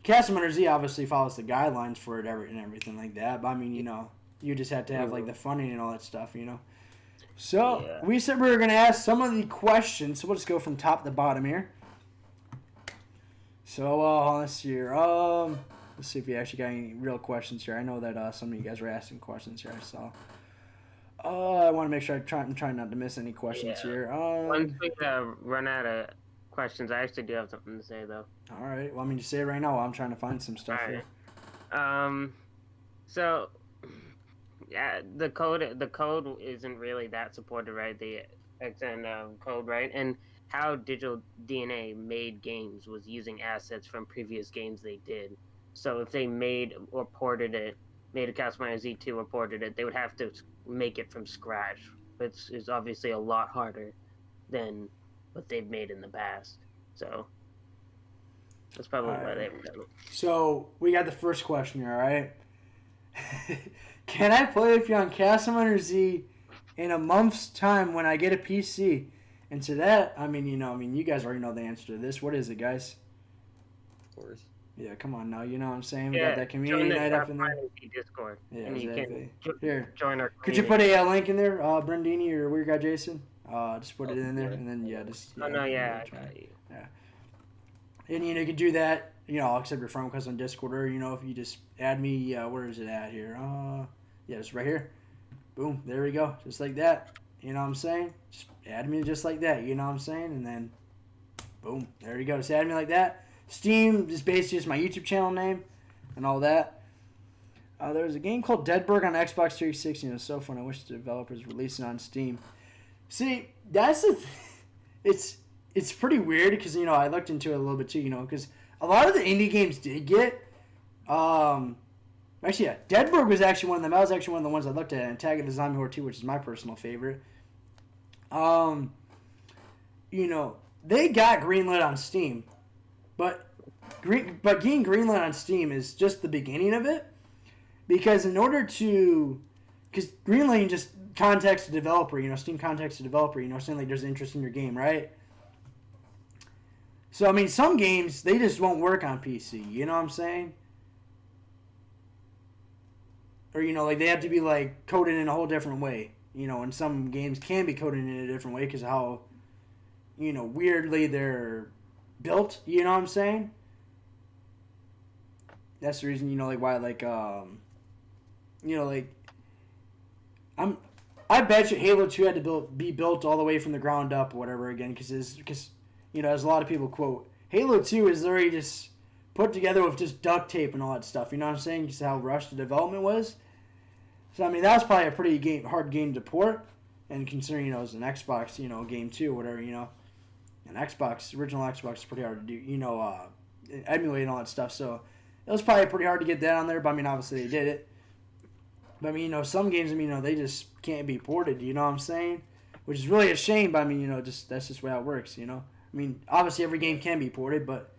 Castleminer Z obviously follows the guidelines for it and everything like that. But I mean, you just have to have like the funding and all that stuff, So we said we were gonna ask some of the questions. So we'll just go from top to bottom here. So let's see here. Let's see if we actually got any real questions here. I know that some of you guys were asking questions here. So I want to make sure I'm trying not to miss any questions here. Once we run out of questions, I actually do have something to say though. All right. Well, I mean, just say it right now while I'm trying to find some stuff here. So yeah, the code isn't really that supported, right? The XN code, right? And how Digital DNA made games was using assets from previous games they did. So if they made a Castleminer Z2 or ported it, they would have to make it from scratch, which is obviously a lot harder than what they've made in the past. So that's probably why they've done it. So we got the first question here, all right? Can I play with you on Castleminer Z in a month's time when I get a PC? And to that, I mean, you guys already know the answer to this. What is it, guys? Of course. Yeah, come on now. You know what I'm saying? We got that community night up in there. Discord. Yeah, and exactly. You can Here. join our Could you put a link in there, Brandini or Weird Guy Jason? Just put it in there, and then just. Oh no, yeah. And you could do that. I'll accept your friend request on Discord, or if you just add me. Where is it at here? Yeah, it's right here. Boom, there we go, just like that. You know what I'm saying? Just add me just like that. You know what I'm saying? And then, boom, there you go. Just add me like that. Steam is basically just my YouTube channel name, and all that. There's a game called Deadberg on Xbox 360, and it's so fun. I wish the developers released it on Steam. See, that's it's pretty weird because I looked into it a little bit too. Because a lot of the indie games did get. Actually, yeah, Deadberg was actually one of them. That was actually one of the ones I looked at, and Attack of the Zombie Horde 2, which is my personal favorite. They got greenlit on Steam, but getting greenlit on Steam is just the beginning of it, because because greenlighting just contacts the developer. Steam contacts the developer. Saying like there's interest in your game, right? So I mean, some games they just won't work on PC. You know what I'm saying? Or, like, they have to be, like, coded in a whole different way. And some games can be coded in a different way because of how, weirdly they're built. You know what I'm saying? That's the reason, why, I bet you Halo 2 had to be built all the way from the ground up or whatever again because, as a lot of people quote, Halo 2 is already just put together with just duct tape and all that stuff. You know what I'm saying? Just how rushed the development was. So, I mean, that was probably a pretty hard game to port. And considering, it was an Xbox, game too, whatever, an original Xbox is pretty hard to do, emulate and all that stuff. So, it was probably pretty hard to get that on there. But, I mean, obviously they did it. But, I mean, some games, they just can't be ported, you know what I'm saying? Which is really a shame, but, I mean, that's just the way it works, I mean, obviously every game can be ported, but,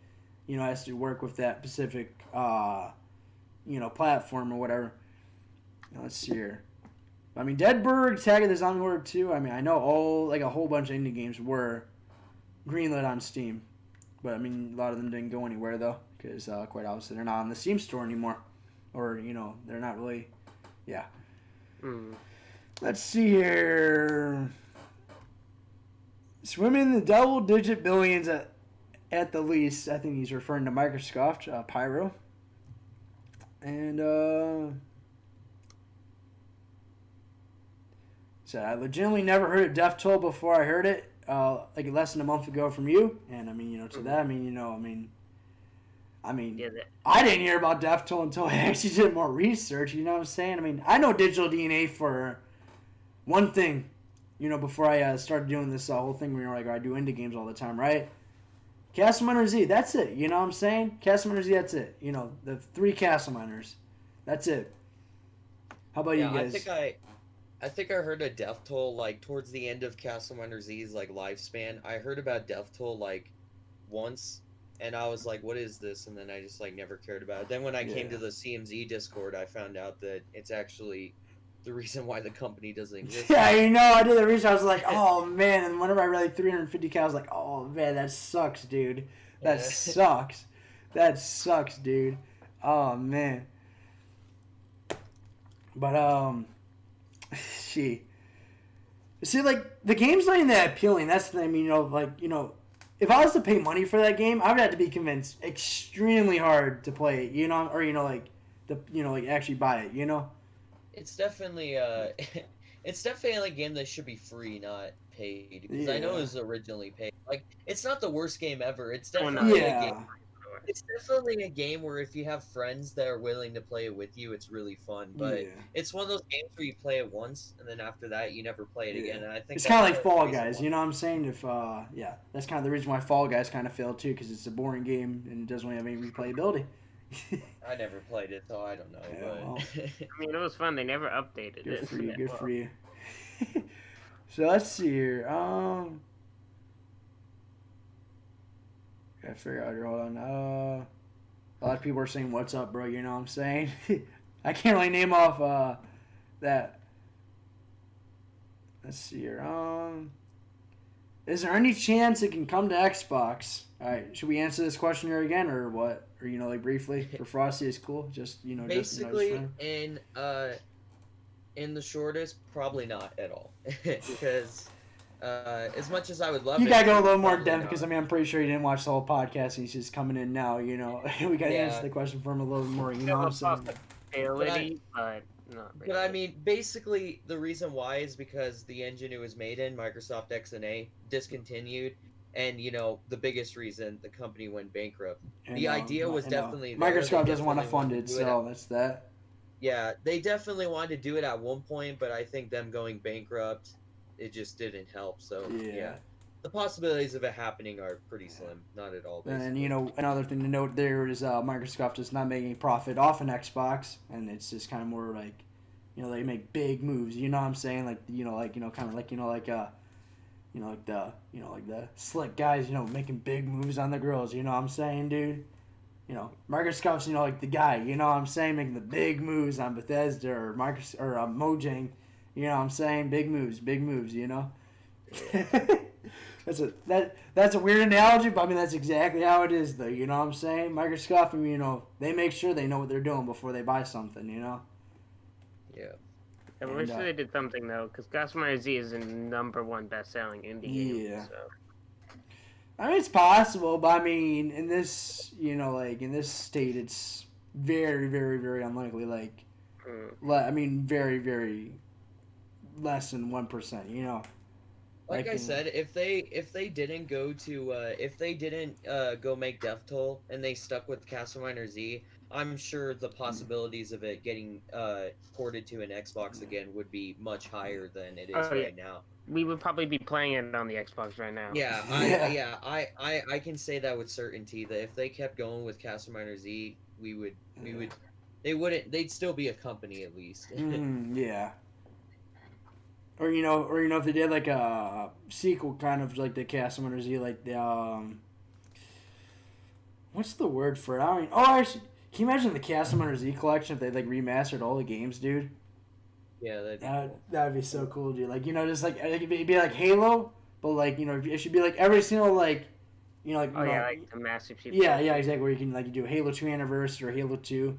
it has to work with that specific, platform or whatever. Let's see here. I mean, Deadberg, Attack of the Zombie Horde 2. I mean, I know a whole bunch of indie games were greenlit on Steam. But, I mean, a lot of them didn't go anywhere, though. Because, quite obviously, they're not on the Steam store anymore. Or, they're not really... Yeah. Let's see here. Swimming in the double-digit billions at the least. I think he's referring to Microsoft, Pyro. And, So I legitimately never heard of Death Toll before I heard it, less than a month ago from you. And I mean, to that, I mean, I didn't hear about Death Toll until I actually did more research. You know what I'm saying? I mean, I know Digital DNA for one thing. Before I started doing this whole thing where I do indie games all the time, right? Castleminer Z, that's it. You know what I'm saying? Castleminer Z, that's it. The 3 Castleminers, that's it. How about you guys? I think I heard of Death Toll towards the end of Castleminer Z's lifespan. I heard about Death Toll once, and I was like, "What is this?" And then I just never cared about it. Then when I came to the CMZ Discord, I found out that it's actually the reason why the company doesn't exist. Yeah, you know, I did the research. I was like, oh man. And whenever I read like 350K, I was like, oh man, that sucks, dude. That sucks. That sucks, dude. Oh man. But see, like the game's not even that appealing. That's the thing. I mean, if I was to pay money for that game, I would have to be convinced extremely hard to play it. Or actually buy it. It's definitely it's definitely a game that should be free, not paid. Because I know it was originally paid. Like, it's not the worst game ever. It's definitely a game. It's definitely a game where if you have friends that are willing to play it with you, it's really fun. But it's one of those games where you play it once, and then after that, you never play it again. And I think it's kind of like Fall Guys. You know what I'm saying? That's kind of the reason why Fall Guys kind of failed too, because it's a boring game and it doesn't really have any replayability. I never played it, so I don't know. Yeah, but... well, I mean, it was fun. They never updated it. Good for you. Good for you. So let's see here. Gotta figure out here. Hold on. A lot of people are saying, "What's up, bro?" You know what I'm saying? I can't really name off that. Let's see here. Is there any chance it can come to Xbox? All right. Should we answer this question here again, or what? Or like briefly for Frosty is cool. Just basically in the shortest, probably not at all, because. As much as I would love you gotta go a little more depth, because I'm pretty sure he didn't watch the whole podcast and he's just coming in now. We gotta answer the question for him a little more. You know what I'm saying? But not really. But I mean, basically, the reason why is because the engine it was made in, Microsoft XNA, discontinued, and the biggest reason the company went bankrupt. The idea was definitely Microsoft doesn't want to fund it, so that's that. Yeah, they definitely wanted to do it at one point, but I think them going bankrupt. It just didn't help, so yeah. The possibilities of it happening are pretty slim, not at all. Basically. And another thing to note there is Microsoft is not making profit off an Xbox, and it's just kind of more like, they make big moves. You know what I'm saying? Like the slick guys, making big moves on the girls. You know what I'm saying, dude? Microsoft's like the guy. You know what I'm saying? Making the big moves on Bethesda or Mojang. You know what I'm saying? Big moves, That's a weird analogy, but I mean, that's exactly how it is, though. You know what I'm saying? Microsoft, I mean, they make sure they know what they're doing before they buy something, Yeah. I wish they did something, though, because Castleminer Z is the #1 best-selling indie game. Yeah. So. I mean, it's possible, but I mean, in this, in this state, it's very, very, very unlikely. I mean, very, very less than 1%. Like I said, if they didn't go make Death Toll and they stuck with Castleminer Z, I'm sure the possibilities of it getting ported to an Xbox again would be much higher than it is right now. We would probably be playing it on the Xbox right now. I can say that with certainty that if they kept going with Castleminer Z, they'd still be a company at least. Yeah. Or if they did like a sequel, kind of like the Castleminer Z, like the what's the word for it? Actually, can you imagine the Castleminer Z collection if they like remastered all the games, dude? Yeah, that'd be so cool, dude. Like just like it'd be like Halo, but like it should be like every single like like the Master Chief. Yeah, exactly. Where you can like you do Halo 2 Anniversary or Halo 2.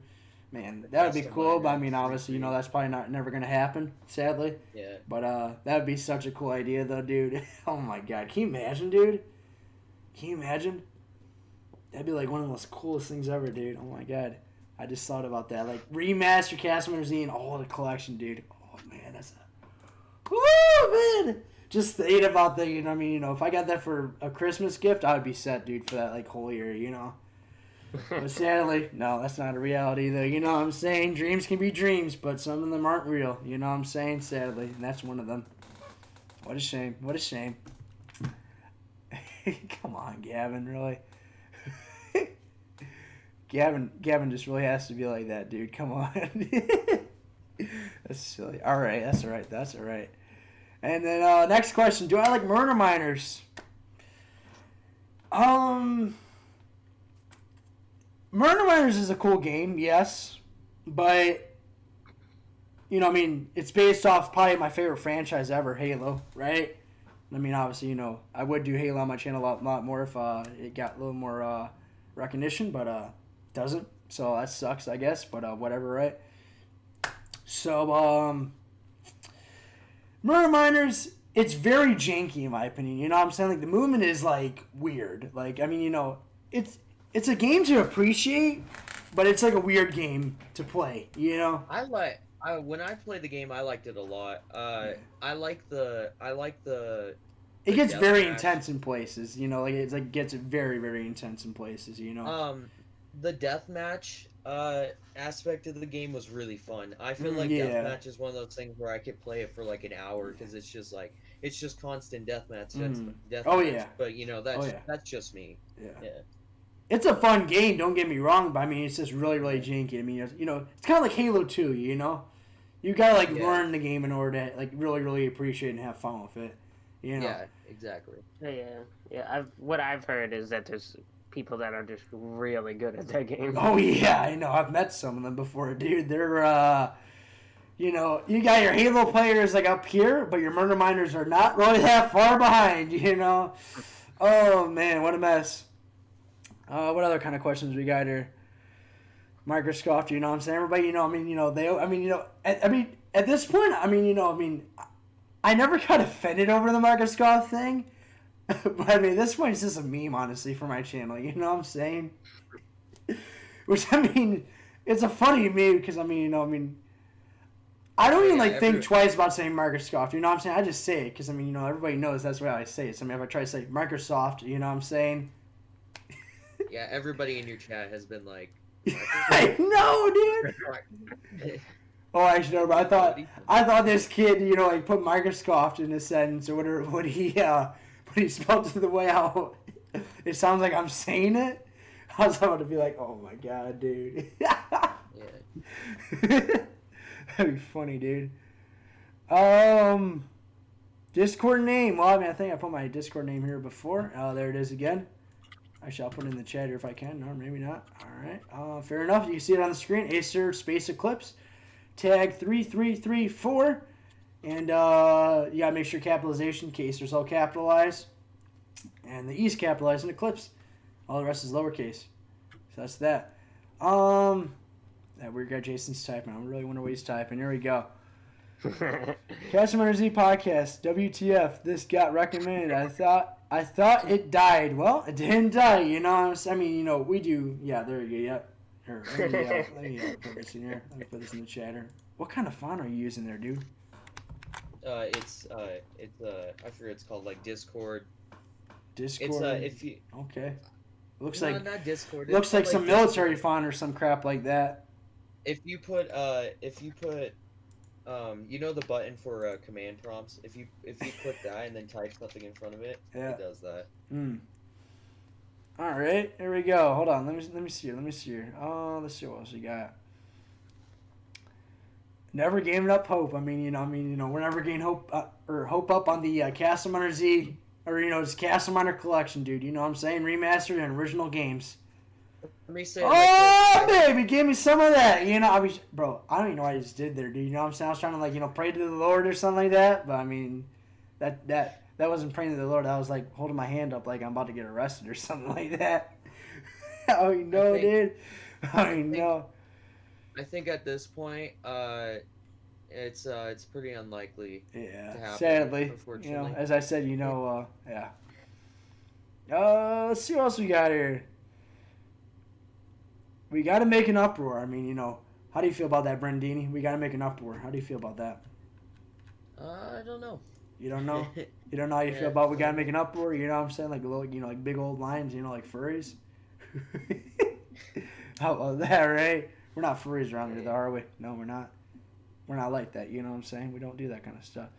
Man, that would be cool, but I mean, obviously, that's probably never going to happen, sadly. Yeah. But that would be such a cool idea, though, dude. Oh, my God. Can you imagine, dude? Can you imagine? That'd be, like, one of the most coolest things ever, dude. Oh, my God. I just thought about that. Like, remaster Castleminer Z and all the collection, dude. Oh, man, that's a... Woo, man! Just thinking about that, if I got that for a Christmas gift, I would be set, dude, for that, like, whole year, But sadly, no, that's not a reality, though. You know what I'm saying? Dreams can be dreams, but some of them aren't real. You know what I'm saying? Sadly, and that's one of them. What a shame. What a shame. Come on, Gavin, really? Gavin just really has to be like that, dude. Come on. That's silly. All right, that's all right. That's all right. And then next question: do I like Murder Miners? Murder Miners is a cool game, yes, but you know, I mean, it's based off probably my favorite franchise ever, Halo, right? I mean, obviously, you know, I would do Halo on my channel a lot more if it got a little more recognition, but doesn't. So that sucks, I guess, but whatever, right? So, Murder Miners, it's very janky in my opinion. You know what I'm saying? Like, the movement is, like, weird. Like, I mean, you know, it's a game to appreciate, but it's, like, a weird game to play, you know? When I played the game, I liked it a lot. I like the It gets death very match. intense in places, you know, like it's like gets very, very intense in places, you know. The deathmatch aspect of the game was really fun. I feel like yeah. deathmatch is one of those things where I could play it for like an hour because it's just constant deathmatch. Oh yeah. But you know that's just me. Yeah. It's a fun game. Don't get me wrong, but I mean it's just really, really janky. I mean, you know, it's kind of like Halo 2. You know, you gotta like learn the game in order to like really, really appreciate and have fun with it. You know. Yeah, exactly. Yeah. What I've heard is that there's people that are just really good at that game. Oh yeah, I know. I've met some of them before, dude. They're you know, you got your Halo players like up here, but your Murder Miners are not really that far behind. You know. Oh man, what a mess. What other kind of questions we got here? Microsoft, you know what I'm saying? Everybody, you know, I mean, you know, at this point, I mean, you know, I never got offended over the Microsoft thing. But I mean, at this point, it's just a meme, honestly, for my channel. You know what I'm saying? Which, I mean, it's a funny meme because, I mean, you know, I don't even, think twice about saying Microsoft. You know what I'm saying? I just say it because, I mean, you know, everybody knows that's why I say it. So, I mean, if I try to say Microsoft, you know what I'm saying? Yeah, everybody in your chat has been like... I know, dude! Oh, actually, no, but I thought this kid, you know, like, put Microsoft in a sentence or whatever, when he spelled it the way how it sounds like I'm saying it. I was about to be like, oh my god, dude. Yeah. That'd be funny, dude. Discord name. Well, I mean, I think I put my Discord name here before. There it is again. Actually, I'll put it in the chat here if I can. No, maybe not. All right. Fair enough. You can see it on the screen. Acer Space Eclipse. Tag 3334. And you got to make sure capitalization, Acer's all capitalized. And the E's capitalized in Eclipse. All the rest is lowercase. So that's that. That weird guy Jason's typing. I really wonder what he's typing. Here we go. Castleminer Z Podcast. WTF. This got recommended. I thought it died. Well, it didn't die. You know, I mean, you know, we do. Yeah, there you go. Yep. Here, let me put this in here. Let me put this in the chat here. What kind of font are you using there, dude? It's I forget it's called like Discord. Discord. It's if you okay. Looks no, like not Discord. Looks like some Discord. military font or some crap like that. If you put you know the button for command prompts. If you click that and then type something in front of it, it does that. All right, here we go. Hold on, let me see here. Oh, let's see what else we got. Never gave up hope. I mean, you know, we're never getting hope up on the Castleminer Z or you know, just Castleminer collection, dude. You know what I'm saying? Remastered and original games. Let me say. Baby, give me some of that. You know, I don't even know what I just did there, dude. You know what I'm saying? I was trying to like, you know, pray to the Lord or something like that. But I mean, that wasn't praying to the Lord. I was like holding my hand up like I'm about to get arrested or something like that. Oh no, dude. I think at this point, it's pretty unlikely. Yeah. To happen, Sadly, unfortunately. you know, as I said, you know, yeah. Let's see what else we got here. We got to make an uproar. I mean, you know, how do you feel about that, Brandini? We got to make an uproar. How do you feel about that? I don't know. You don't know? You don't know how you feel about we got to make an uproar? You know what I'm saying? Like, little, you know, like big old lions, you know, like furries? How about that, right? We're not furries around here, though, are we? No, we're not. We're not like that, you know what I'm saying? We don't do that kind of stuff.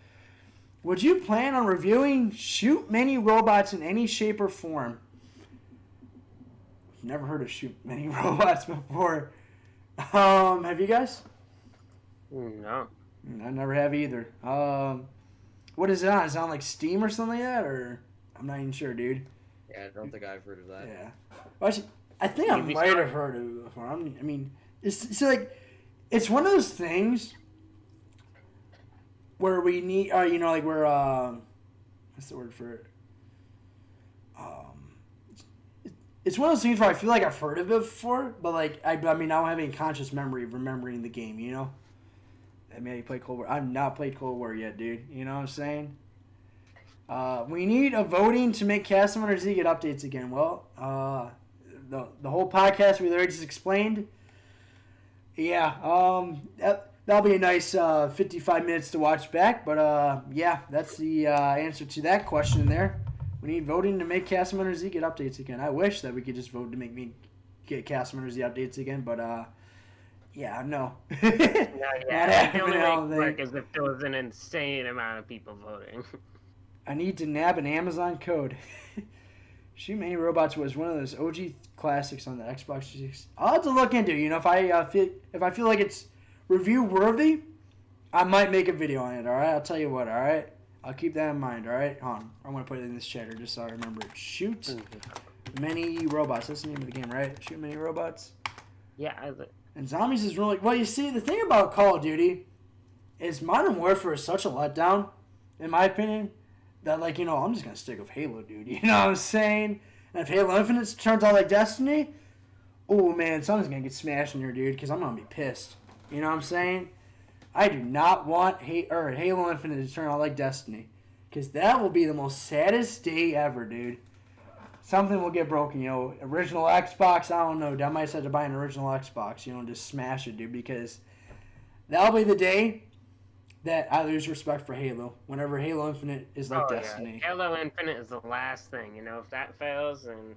Would you plan on reviewing Shoot Many Robots in any shape or form? Never heard of Shoot Many Robots before. Have you guys? No. I never have either. What is it on? Is it on like Steam or something like that? Or I'm not even sure, dude. Yeah, I don't think I've heard of that. Yeah. Well, actually, I think I might have heard of it before. I mean, it's like, it's one of those things where we need, you know, like we're, what's the word for it? It's one of those things where I feel like I've heard of it before, but like, I mean, I don't have any conscious memory of remembering the game, you know? I mean, you play Cold War. I've not played Cold War yet, dude. You know what I'm saying? We need a voting to make Castleminer Z get updates again. Well, the whole podcast we already just explained. Yeah, that'll be a nice 55 minutes to watch back. But yeah, that's the answer to that question there. We need voting to make Castleminer Z get updates again. I wish that we could just vote to make me get Castleminer Z updates again, but yeah, no. Yeah, the only way it would work is if there was an insane amount of people voting. I need to nab an Amazon code. Shoot Many Robots was one of those OG classics on the Xbox 360. I'll have to look into it. You know, if I feel like it's review worthy, I might make a video on it. All right, I'll tell you what. All right, I'll keep that in mind. All right, hold on. I'm gonna put it in this chatter just so I remember it. Shoot Many Robots. That's the name of the game, right? Shoot Many Robots. Yeah. And Zombies is really well. You see, the thing about Call of Duty is Modern Warfare is such a letdown, in my opinion. That, like, you know, I'm just going to stick with Halo, dude. You know what I'm saying? And if Halo Infinite turns out like Destiny, oh, man, something's going to get smashed in here, dude, because I'm going to be pissed. You know what I'm saying? I do not want Halo Infinite to turn out like Destiny, because that will be the most saddest day ever, dude. Something will get broken, you know. Original Xbox, I don't know. I might have to buy an original Xbox, you know, and just smash it, dude, because that'll be the day that I lose respect for Halo. Whenever Halo Infinite is like Destiny. Yeah. Halo Infinite is the last thing, you know. If that fails, then...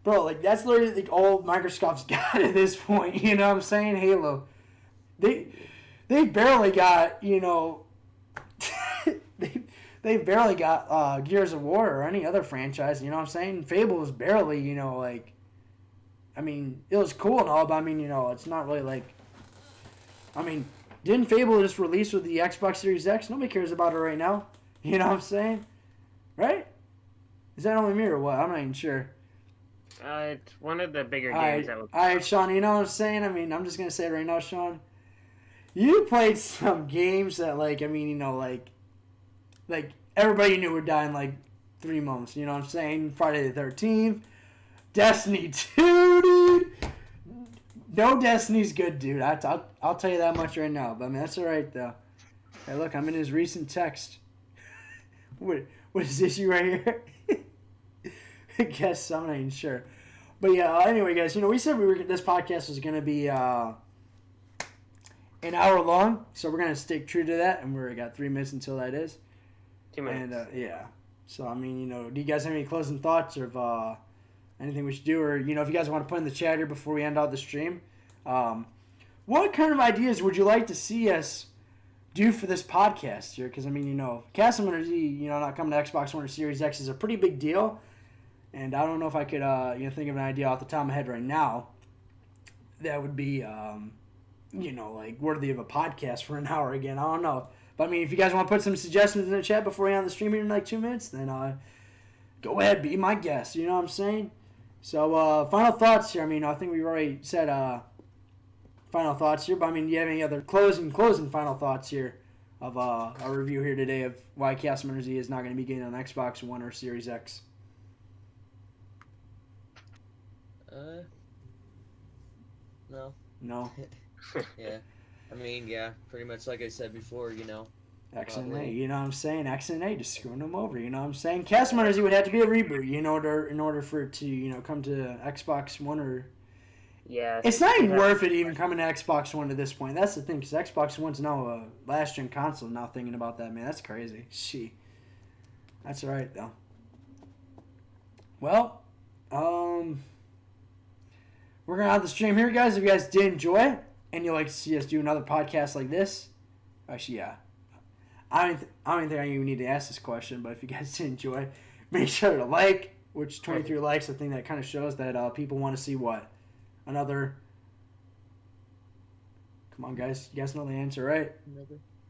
Bro, like, that's literally like, all Microsoft's got at this point, you know what I'm saying? Halo. They barely got, you know... They've barely got Gears of War or any other franchise, you know what I'm saying? Fable was barely, you know, like... I mean, it was cool and all, but I mean, you know, it's not really like... I mean... Didn't Fable just release with the Xbox Series X? Nobody cares about it right now. You know what I'm saying? Right? Is that only me or what? I'm not even sure. It's one of the bigger games that would... Alright, Sean, you know what I'm saying? I mean, I'm just going to say it right now, Sean. You played some games that, like, I mean, you know, like everybody knew were dying, like, 3 months. You know what I'm saying? Friday the 13th. Destiny 2, dude. No Destiny's good, dude. I'll tell you that much right now. But I mean, that's all right, though. Hey, look, I'm in his recent text. What is this issue right here? I guess I'm not even sure. But yeah, anyway, guys, you know, we said this podcast was gonna be an hour long, so we're gonna stick true to that, and we got 3 minutes until that is. 2 minutes. And yeah, so I mean, you know, do you guys have any closing thoughts of anything we should do, or, you know, if you guys want to put in the chat here before we end out the stream, what kind of ideas would you like to see us do for this podcast here? Because, I mean, you know, Castleminer Z, you know, not coming to Xbox One or Series X is a pretty big deal, and I don't know if I could, you know, think of an idea off the top of my head right now that would be, you know, like, worthy of a podcast for an hour again. I don't know. But, I mean, if you guys want to put some suggestions in the chat before we end the stream here in, like, 2 minutes, then go ahead, be my guest. You know what I'm saying? So, final thoughts here. I mean, I think we've already said final thoughts here, but I mean, do you have any other closing final thoughts here of our review here today of why Castleminer Z is not going to be getting on Xbox One or Series X? No. No? Yeah. I mean, yeah, pretty much like I said before, you know. X and A, you know what I'm saying? X and A, just screwing them over, you know what I'm saying? Castleminer Z would have to be a reboot, you know, in order for it to, you know, come to Xbox One or... Yeah. It's not even worth it even coming to Xbox One at this point. That's the thing, because Xbox One's now a last-gen console, now thinking about that, man. That's crazy. Shit. That's all right, though. Well, we're going to have the stream here, guys. If you guys did enjoy it, and you'd like to see us do another podcast like this, actually, yeah. I don't even think I even need to ask this question, but if you guys did enjoy, make sure to like, which 23 likes, I think that kind of shows that people want to see what? Another... Come on, guys. You guys know the answer, right?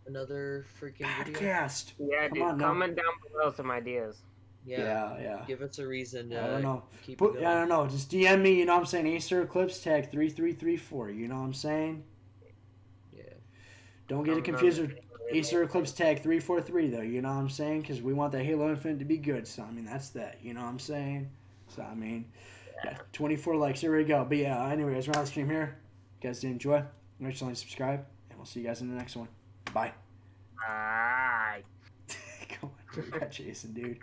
Another freaking video. Podcast. Yeah, Come dude, on now. comment down below some ideas. Yeah. Give us a reason to I don't know. keep it going. I don't know. Just DM me, you know what I'm saying? Acer Eclipse tag 3334. You know what I'm saying? Yeah. Don't get it confused with Acer Eclipse tag 343 though, you know what I'm saying? Because we want the Halo Infinite to be good. So I mean, that's that. You know what I'm saying? So I mean, yeah, 24 likes. Here we go. But yeah, anyways, we're on the stream here. You guys did enjoy. Make sure to subscribe, and we'll see you guys in the next one. Bye. Bye. Come on, you got Jason, dude.